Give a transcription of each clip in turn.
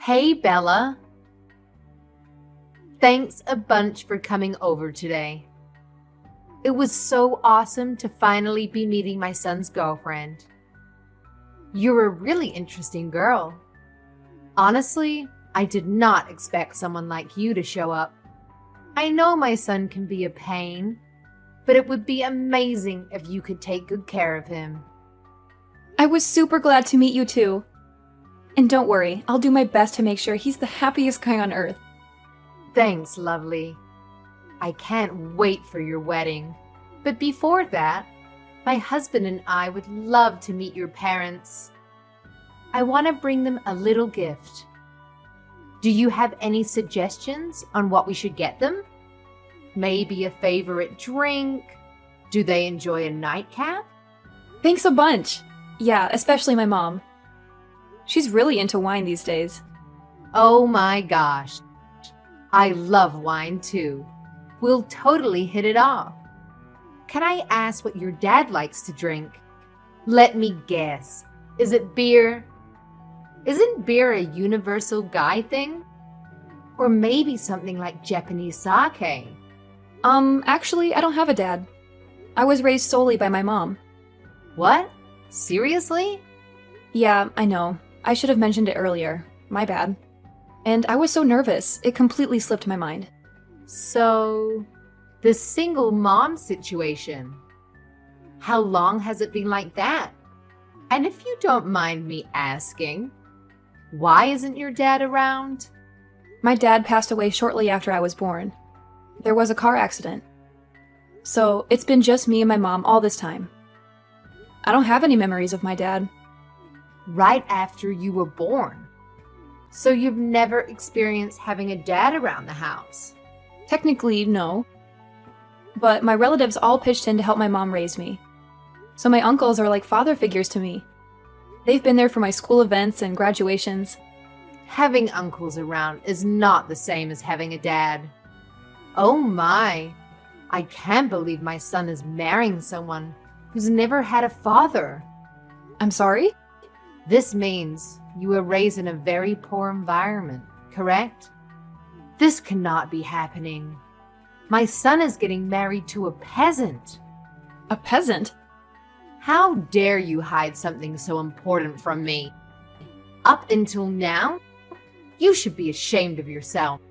Hey, Bella. Thanks a bunch for coming over today. It was so awesome to finally be meeting my son's girlfriend. You're a really interesting girl. Honestly, I did not expect someone like you to show up. I know my son can be a pain, but it would be amazing if you could take good care of him. I was super glad to meet you too. And don't worry, I'll do my best to make sure he's the happiest guy on earth. Thanks, lovely. I can't wait for your wedding. But before that, my husband and I would love to meet your parents. I want to bring them a little gift. Do you have any suggestions on what we should get them? Maybe a favorite drink? Do they enjoy a nightcap? Thanks a bunch. Yeah, especially my mom. She's really into wine these days. Oh my gosh. I love wine too. We'll totally hit it off. Can I ask what your dad likes to drink? Let me guess. Is it beer? Isn't beer a universal guy thing? Or maybe something like Japanese sake? Actually, I don't have a dad. I was raised solely by my mom. What? Seriously? Yeah, I know. I should have mentioned it earlier. My bad. And I was so nervous, it completely slipped my mind. So, the single mom situation. How long has it been like that? And if you don't mind me asking, why isn't your dad around? My dad passed away shortly after I was born. There was a car accident. So, it's been just me and my mom all this time. I don't have any memories of my dad. Right after you were born. So you've never experienced having a dad around the house? Technically, no. But my relatives all pitched in to help my mom raise me. So my uncles are like father figures to me. They've been there for my school events and graduations. Having uncles around is not the same as having a dad. Oh my, I can't believe my son is marrying someone who's never had a father. I'm sorry? This means you were raised in a very poor environment, correct? This cannot be happening. My son is getting married to a peasant. A peasant? How dare you hide something so important from me? Up until now, you should be ashamed of yourself.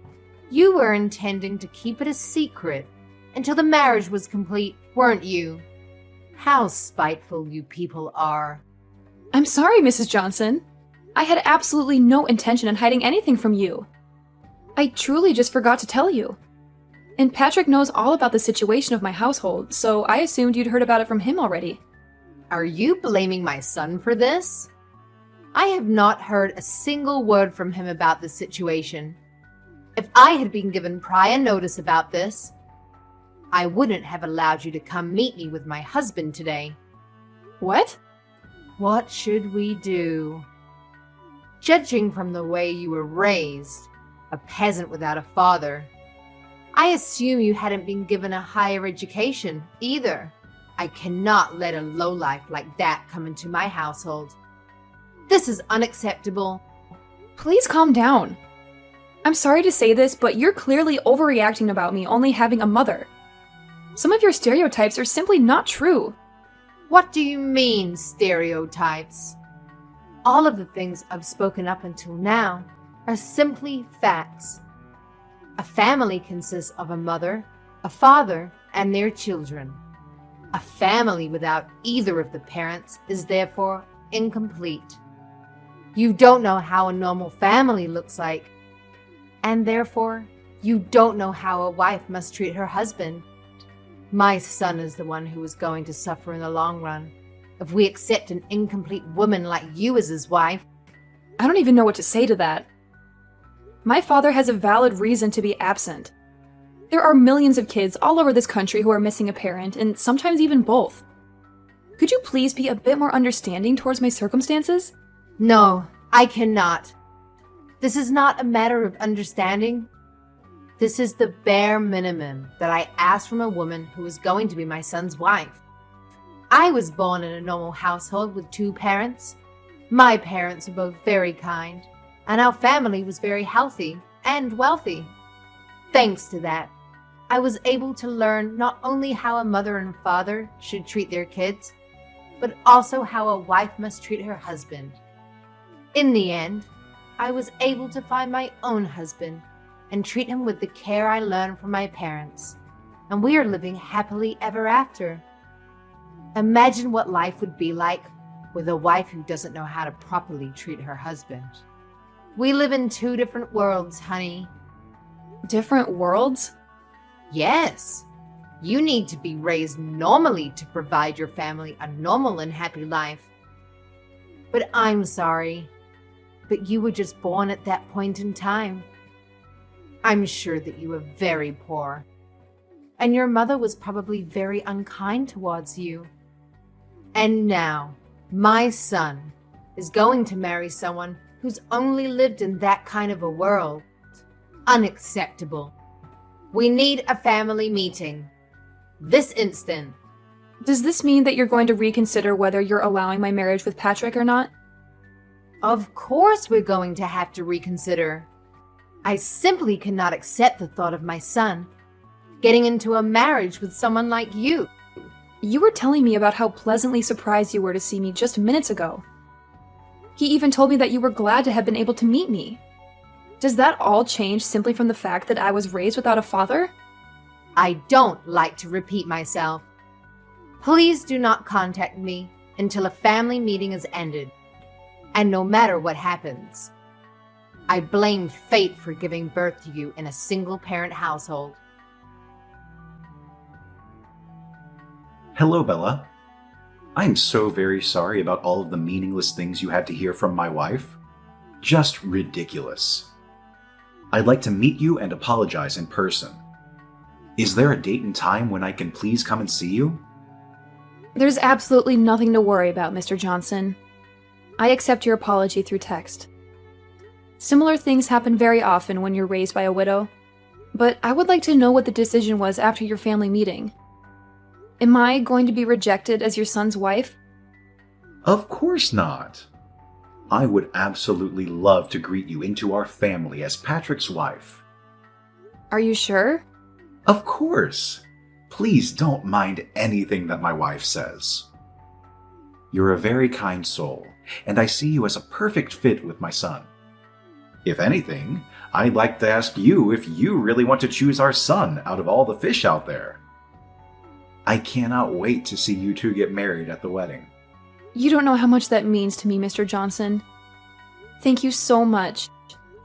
You were intending to keep it a secret until the marriage was complete, weren't you? How spiteful you people are. I'm sorry, Mrs. Johnson. I had absolutely no intention in hiding anything from you. I truly just forgot to tell you. And Patrick knows all about the situation of my household, so I assumed you'd heard about it from him already. Are you blaming my son for this? I have not heard a single word from him about this situation. If I had been given prior notice about this, I wouldn't have allowed you to come meet me with my husband today. What? What should we do? Judging from the way you were raised, a peasant without a father, I assume you hadn't been given a higher education either. I cannot let a lowlife like that come into my household. This is unacceptable. Please calm down. I'm sorry to say this, but you're clearly overreacting about me only having a mother. Some of your stereotypes are simply not true. What do you mean, stereotypes? All of the things I've spoken up until now are simply facts. A family consists of a mother, a father, and their children. A family without either of the parents is therefore incomplete. You don't know how a normal family looks like, and therefore you don't know how a wife must treat her husband. My son is the one who is going to suffer in the long run if we accept an incomplete woman like you as his wife. I don't even know what to say to that. My father has a valid reason to be absent. There are millions of kids all over this country who are missing a parent, and sometimes even both. Could you please be a bit more understanding towards my circumstances? No, I cannot. This is not a matter of understanding. This is the bare minimum that I ask from a woman who is going to be my son's wife. I was born in a normal household with two parents. My parents are both very kind. and our family was very healthy and wealthy. Thanks to that, I was able to learn not only how a mother and father should treat their kids, but also how a wife must treat her husband. In the end, I was able to find my own husband and treat him with the care I learned from my parents, and we are living happily ever after. Imagine what life would be like with a wife who doesn't know how to properly treat her husband. We live in two different worlds, honey. Different worlds? Yes. You need to be raised normally to provide your family a normal and happy life. But I'm sorry, but you were just born at that point in time. I'm sure that you were very poor, and your mother was probably very unkind towards you. And now, my son is going to marry someone who's only lived in that kind of a world. Unacceptable. We need a family meeting. This instant. Does this mean that you're going to reconsider whether you're allowing my marriage with Patrick or not? Of course we're going to have to reconsider. I simply cannot accept the thought of my son getting into a marriage with someone like you. You were telling me about how pleasantly surprised you were to see me just minutes ago. He even told me that you were glad to have been able to meet me. Does that all change simply from the fact that I was raised without a father? I don't like to repeat myself. Please do not contact me until a family meeting is ended. And no matter what happens, I blame fate for giving birth to you in a single-parent household. Hello, Bella. I'm so very sorry about all of the meaningless things you had to hear from my wife. Just ridiculous. I'd like to meet you and apologize in person. Is there a date and time when I can please come and see you? There's absolutely nothing to worry about, Mr. Johnson. I accept your apology through text. Similar things happen very often when you're raised by a widow, but I would like to know what the decision was after your family meeting. Am I going to be rejected as your son's wife? Of course not. I would absolutely love to greet you into our family as Patrick's wife. Are you sure? Of course. Please don't mind anything that my wife says. You're a very kind soul, and I see you as a perfect fit with my son. If anything, I'd like to ask you if you really want to choose our son out of all the fish out there. I cannot wait to see you two get married at the wedding. You don't know how much that means to me, Mr. Johnson. Thank you so much.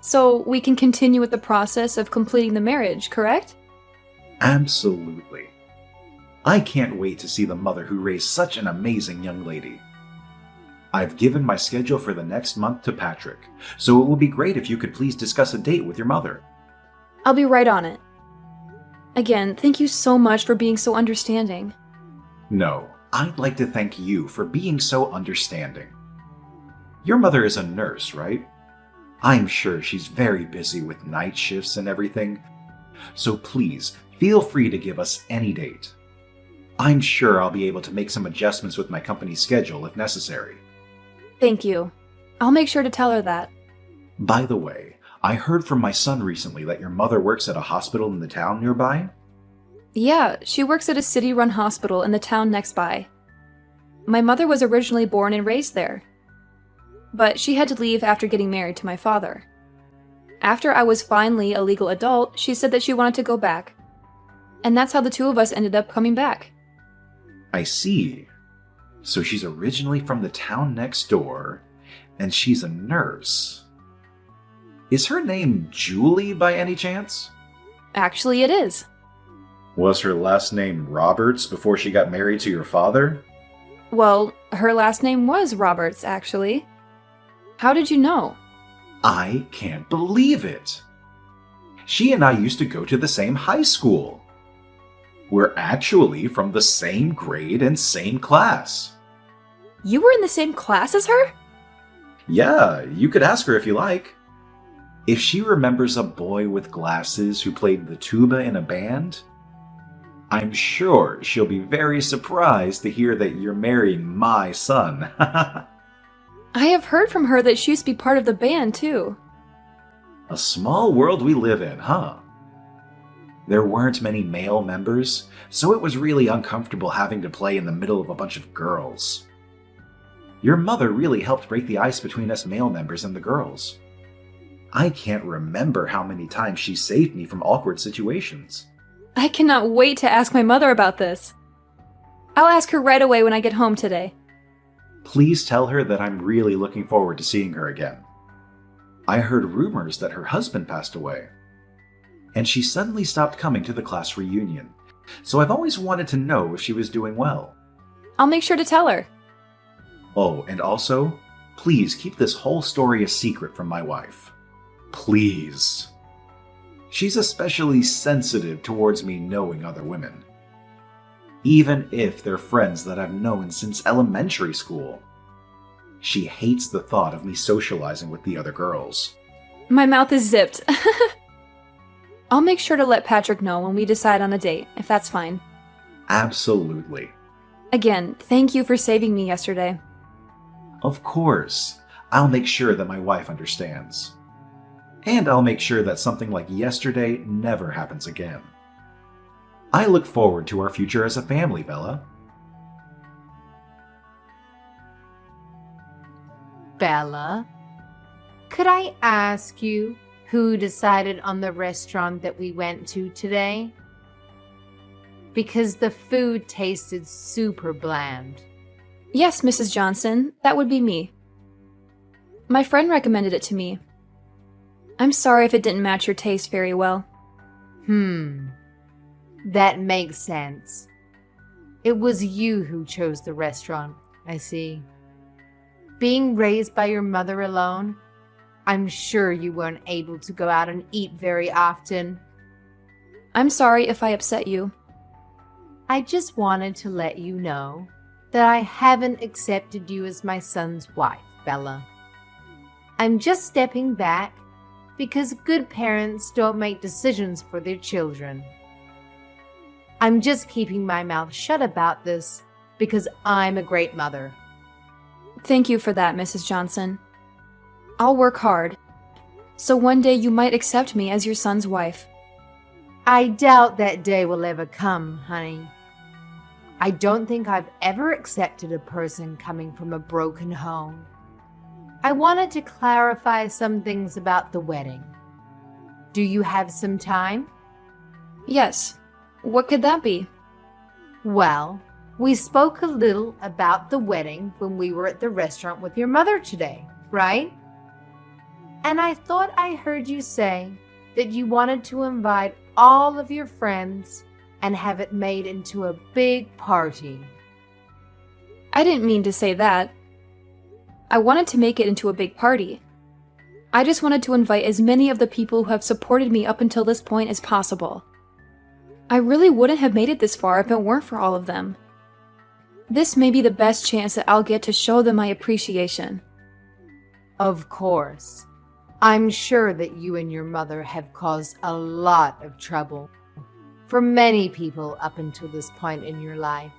So we can continue with the process of completing the marriage, correct? Absolutely. I can't wait to see the mother who raised such an amazing young lady. I've given my schedule for the next month to Patrick, so it would be great if you could please discuss a date with your mother. I'll be right on it. Again, thank you so much for being so understanding. No, I'd like to thank you for being so understanding. Your mother is a nurse, right? I'm sure she's very busy with night shifts and everything, so please feel free to give us any date. I'm sure I'll be able to make some adjustments with my company's schedule if necessary. Thank you. I'll make sure to tell her that. By the way, I heard from my son recently that your mother works at a hospital in the town nearby. Yeah, she works at a city-run hospital in the town next by. My mother was originally born and raised there, but she had to leave after getting married to my father. After I was finally a legal adult, she said that she wanted to go back, and that's how the two of us ended up coming back. I see. So she's originally from the town next door, and she's a nurse. Is her name Julie by any chance? Actually, it is. Was her last name Roberts before she got married to your father? Well, her last name was Roberts, actually. How did you know? I can't believe it. She and I used to go to the same high school. We're actually from the same grade and same class. You were in the same class as her? Yeah, you could ask her if you like. If she remembers a boy with glasses who played the tuba in a band, I'm sure she'll be very surprised to hear that you're marrying my son. I have heard from her that she used to be part of the band, too. A small world we live in, huh? There weren't many male members, so it was really uncomfortable having to play in the middle of a bunch of girls. Your mother really helped break the ice between us male members and the girls. I can't remember how many times she saved me from awkward situations. I cannot wait to ask my mother about this. I'll ask her right away when I get home today. Please tell her that I'm really looking forward to seeing her again. I heard rumors that her husband passed away, and she suddenly stopped coming to the class reunion, so I've always wanted to know if she was doing well. I'll make sure to tell her. Oh, and also, please keep this whole story a secret from my wife. Please. She's especially sensitive towards me knowing other women, even if they're friends that I've known since elementary school. She hates the thought of me socializing with the other girls. My mouth is zipped. I'll make sure to let Patrick know when we decide on a date, if that's fine. Absolutely. Again, thank you for saving me yesterday. Of course. I'll make sure that my wife understands. And I'll make sure that something like yesterday never happens again. I look forward to our future as a family, Bella. Bella, could I ask you who decided on the restaurant that we went to today? Because the food tasted super bland. Yes, Mrs. Johnson, that would be me. My friend recommended it to me. I'm sorry if it didn't match your taste very well. That makes sense. It was you who chose the restaurant, I see. Being raised by your mother alone, I'm sure you weren't able to go out and eat very often. I'm sorry if I upset you. I just wanted to let you know that I haven't accepted you as my son's wife, Bella. I'm just stepping back because good parents don't make decisions for their children. I'm just keeping my mouth shut about this because I'm a great mother. Thank you for that, Mrs. Johnson. I'll work hard, so one day you might accept me as your son's wife. I doubt that day will ever come, honey. I don't think I've ever accepted a person coming from a broken home. I wanted to clarify some things about the wedding. Do you have some time? Yes. What could that be? Well, we spoke a little about the wedding when we were at the restaurant with your mother today, right? And I thought I heard you say that you wanted to invite all of your friends and have it made into a big party. I didn't mean to say that. I wanted to make it into a big party. I just wanted to invite as many of the people who have supported me up until this point as possible. I really wouldn't have made it this far if it weren't for all of them. This may be the best chance that I'll get to show them my appreciation. Of course. I'm sure that you and your mother have caused a lot of trouble for many people up until this point in your life.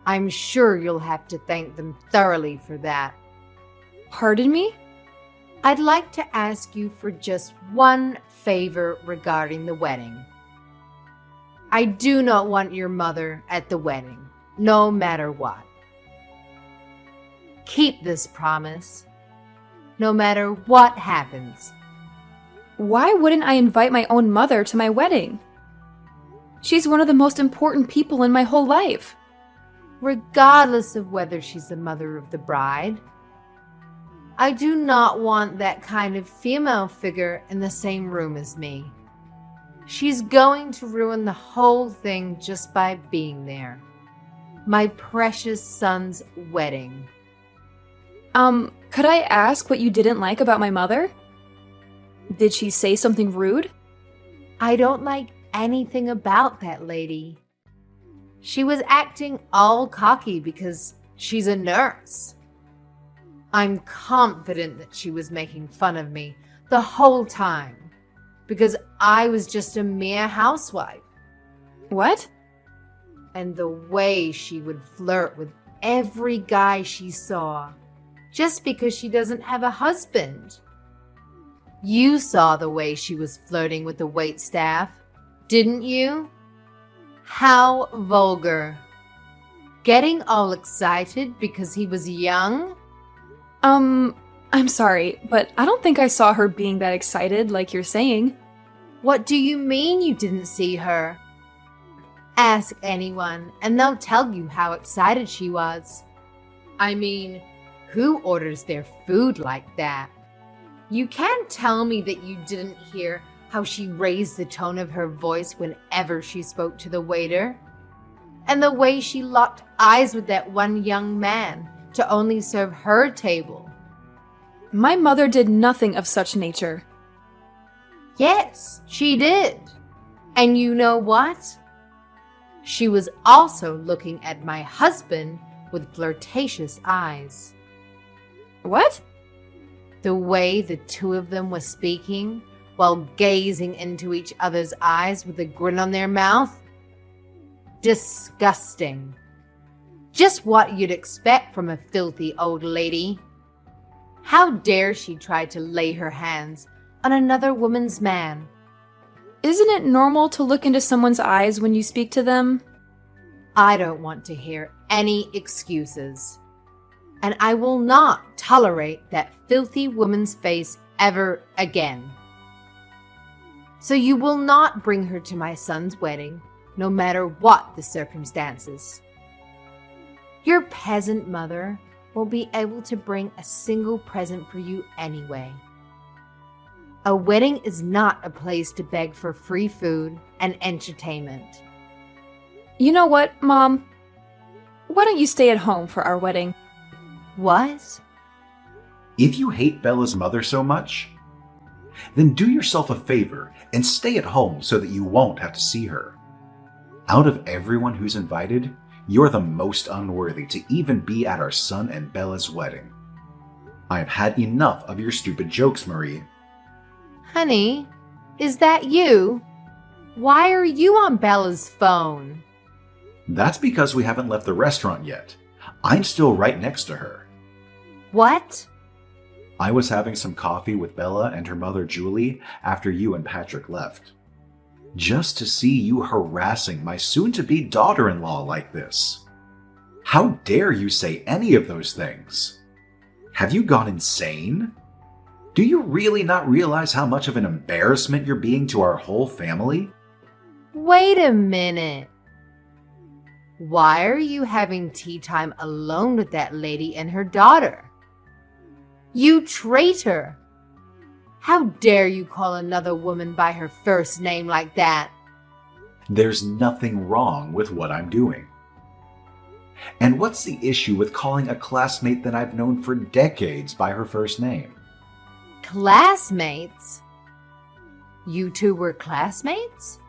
I'm sure you'll have to thank them thoroughly for that. Pardon me? I'd like to ask you for just one favor regarding the wedding. I do not want your mother at the wedding, no matter what. Keep this promise, no matter what happens. Why wouldn't I invite my own mother to my wedding? She's one of the most important people in my whole life. Regardless of whether she's the mother of the bride, I do not want that kind of female figure in the same room as me. She's going to ruin the whole thing just by being there. My precious son's wedding. Could I ask what you didn't like about my mother? Did she say something rude? I don't like anything about that lady. She was acting all cocky because she's a nurse. I'm confident that she was making fun of me the whole time because I was just a mere housewife. What? And the way she would flirt with every guy she saw just because she doesn't have a husband. You saw the way she was flirting with the waitstaff, didn't you? How vulgar. Getting all excited because he was young? I'm sorry, but I don't think I saw her being that excited like you're saying. What do you mean you didn't see her? Ask anyone, and they'll tell you how excited she was. I mean, who orders their food like that? You can't tell me that you didn't hear how she raised the tone of her voice whenever she spoke to the waiter, and the way she locked eyes with that one young man to only serve her table. My mother did nothing of such nature. Yes, she did. And you know what? She was also looking at my husband with flirtatious eyes. What? The way the two of them were speaking while gazing into each other's eyes with a grin on their mouth? Disgusting. Just what you'd expect from a filthy old lady. How dare she try to lay her hands on another woman's man? Isn't it normal to look into someone's eyes when you speak to them? I don't want to hear any excuses. And I will not tolerate that filthy woman's face ever again. So you will not bring her to my son's wedding, no matter what the circumstances. Your peasant mother will be able to bring a single present for you anyway. A wedding is not a place to beg for free food and entertainment. You know what, Mom? Why don't you stay at home for our wedding? What? If you hate Bella's mother so much, then do yourself a favor and stay at home so that you won't have to see her. Out of everyone who's invited, you're the most unworthy to even be at our son and Bella's wedding. I have had enough of your stupid jokes, Marie. Honey, is that you? Why are you on Bella's phone? That's because we haven't left the restaurant yet. I'm still right next to her. What? I was having some coffee with Bella and her mother Julie after you and Patrick left. Just to see you harassing my soon-to-be daughter-in-law like this. How dare you say any of those things? Have you gone insane? Do you really not realize how much of an embarrassment you're being to our whole family? Wait a minute. Why are you having tea time alone with that lady and her daughter? You traitor! How dare you call another woman by her first name like that? There's nothing wrong with what I'm doing. And what's the issue with calling a classmate that I've known for decades by her first name? Classmates? You two were classmates?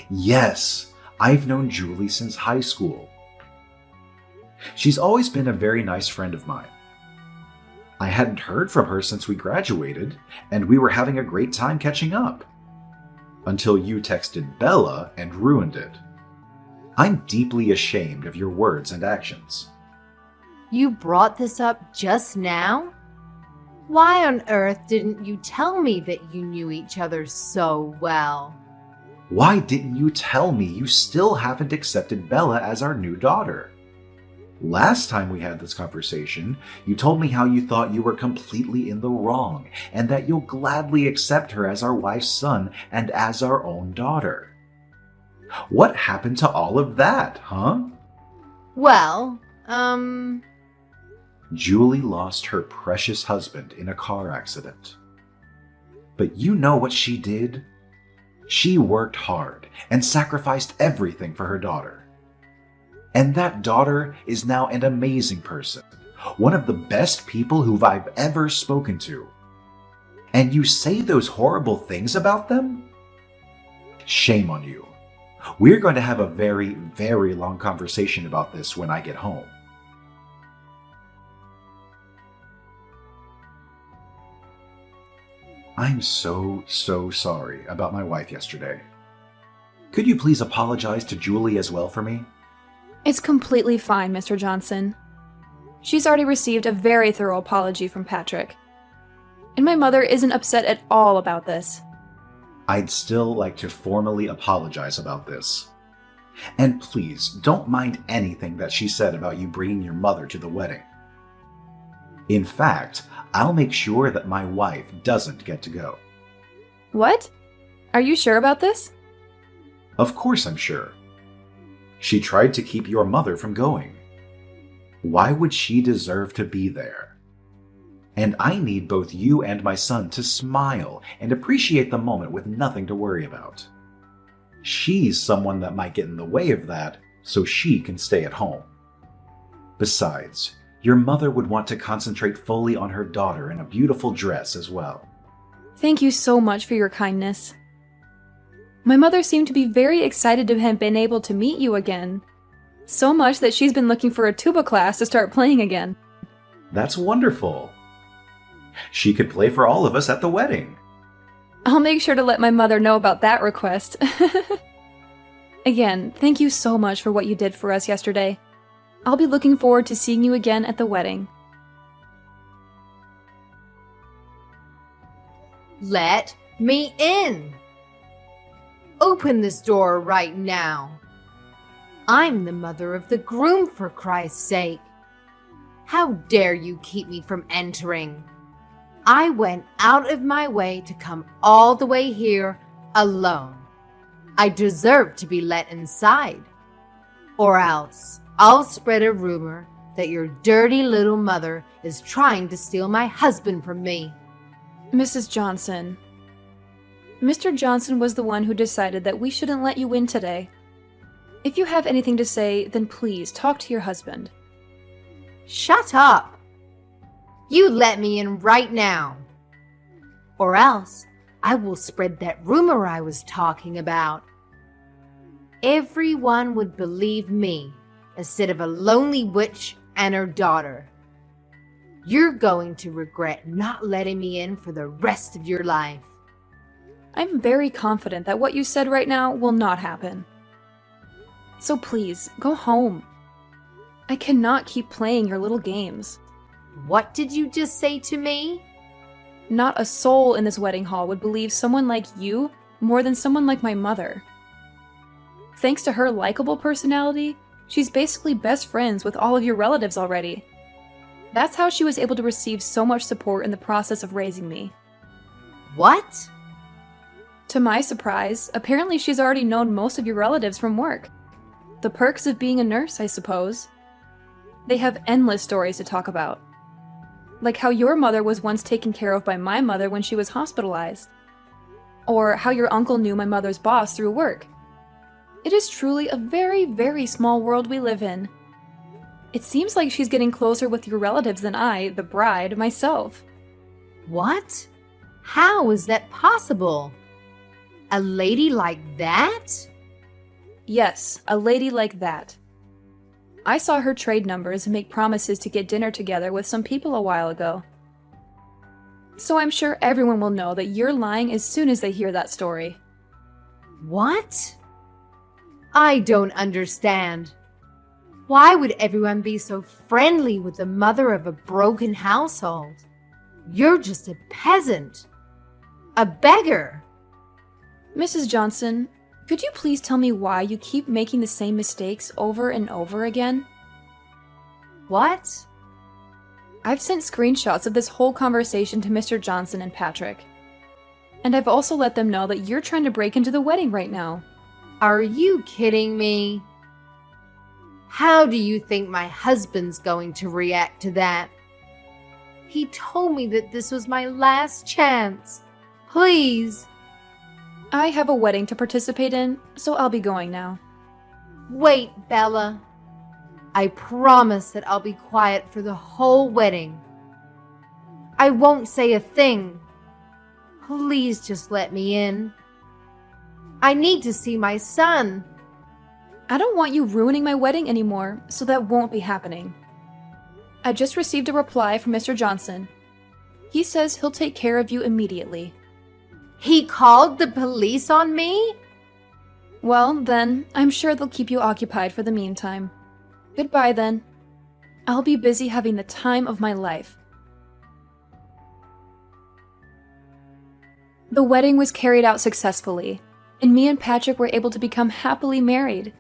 Yes, I've known Julie since high school. She's always been a very nice friend of mine. I hadn't heard from her since we graduated, and we were having a great time catching up. Until you texted Bella and ruined it. I'm deeply ashamed of your words and actions. You brought this up just now? Why on earth didn't you tell me that you knew each other so well? Why didn't you tell me you still haven't accepted Bella as our new daughter? Last time we had this conversation, you told me how you thought you were completely in the wrong and that you'll gladly accept her as our wife's son and as our own daughter. What happened to all of that, huh? Well, Julie lost her precious husband in a car accident. But you know what she did? She worked hard and sacrificed everything for her daughter. And that daughter is now an amazing person, one of the best people who I've ever spoken to. And you say those horrible things about them? Shame on you. We're going to have a very, very long conversation about this when I get home. I'm so sorry about my wife yesterday. Could you please apologize to Julie as well for me? It's completely fine, Mr. Johnson. She's already received a very thorough apology from Patrick. And my mother isn't upset at all about this. I'd still like to formally apologize about this. And please, don't mind anything that she said about you bringing your mother to the wedding. In fact, I'll make sure that my wife doesn't get to go. What? Are you sure about this? Of course I'm sure. She tried to keep your mother from going. Why would she deserve to be there? And I need both you and my son to smile and appreciate the moment with nothing to worry about. She's someone that might get in the way of that, so she can stay at home. Besides, your mother would want to concentrate fully on her daughter in a beautiful dress as well. Thank you so much for your kindness. My mother seemed to be very excited to have been able to meet you again. So much that she's been looking for a tuba class to start playing again. That's wonderful. She could play for all of us at the wedding. I'll make sure to let my mother know about that request. Again, thank you so much for what you did for us yesterday. I'll be looking forward to seeing you again at the wedding. Let me in! Open this door right now. I'm the mother of the groom, for Christ's sake. How dare you keep me from entering? I went out of my way to come all the way here alone. I deserve to be let inside. Or else I'll spread a rumor that your dirty little mother is trying to steal my husband from me. Mrs. Johnson. Mr. Johnson was the one who decided that we shouldn't let you in today. If you have anything to say, then please talk to your husband. Shut up! You let me in right now. Or else I will spread that rumor I was talking about. Everyone would believe me instead of a lonely witch and her daughter. You're going to regret not letting me in for the rest of your life. I'm very confident that what you said right now will not happen. So please, go home. I cannot keep playing your little games. What did you just say to me? Not a soul in this wedding hall would believe someone like you more than someone like my mother. Thanks to her likable personality, she's basically best friends with all of your relatives already. That's how she was able to receive so much support in the process of raising me. What? To my surprise, apparently she's already known most of your relatives from work. The perks of being a nurse, I suppose. They have endless stories to talk about. Like how your mother was once taken care of by my mother when she was hospitalized. Or how your uncle knew my mother's boss through work. It is truly a very, very small world we live in. It seems like she's getting closer with your relatives than I, the bride, myself. What? How is that possible? A lady like that? Yes, a lady like that. I saw her trade numbers and make promises to get dinner together with some people a while ago. So I'm sure everyone will know that you're lying as soon as they hear that story. What? I don't understand. Why would everyone be so friendly with the mother of a broken household? You're just a peasant. A beggar. Mrs. Johnson, could you please tell me why you keep making the same mistakes over and over again? What? I've sent screenshots of this whole conversation to Mr. Johnson and Patrick. And I've also let them know that you're trying to break into the wedding right now. Are you kidding me? How do you think my husband's going to react to that? He told me that this was my last chance. Please. I have a wedding to participate in, so I'll be going now. Wait, Bella. I promise that I'll be quiet for the whole wedding. I won't say a thing. Please just let me in. I need to see my son. I don't want you ruining my wedding anymore, so that won't be happening. I just received a reply from Mr. Johnson. He says he'll take care of you immediately. He called the police on me? Well, then, I'm sure they'll keep you occupied for the meantime. Goodbye, then. I'll be busy having the time of my life. The wedding was carried out successfully, and me and Patrick were able to become happily married.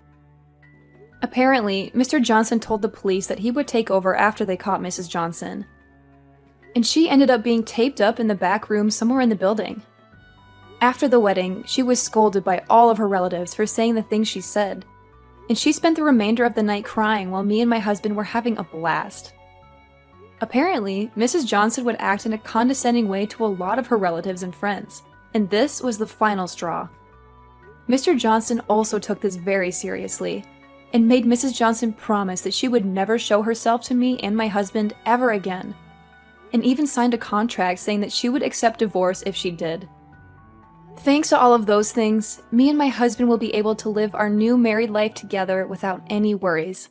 Apparently, Mr. Johnson told the police that he would take over after they caught Mrs. Johnson. And she ended up being taped up in the back room somewhere in the building. After the wedding, she was scolded by all of her relatives for saying the things she said, and she spent the remainder of the night crying while me and my husband were having a blast. Apparently, Mrs. Johnson would act in a condescending way to a lot of her relatives and friends, and this was the final straw. Mr. Johnson also took this very seriously, and made Mrs. Johnson promise that she would never show herself to me and my husband ever again, and even signed a contract saying that she would accept divorce if she did. Thanks to all of those things, me and my husband will be able to live our new married life together without any worries.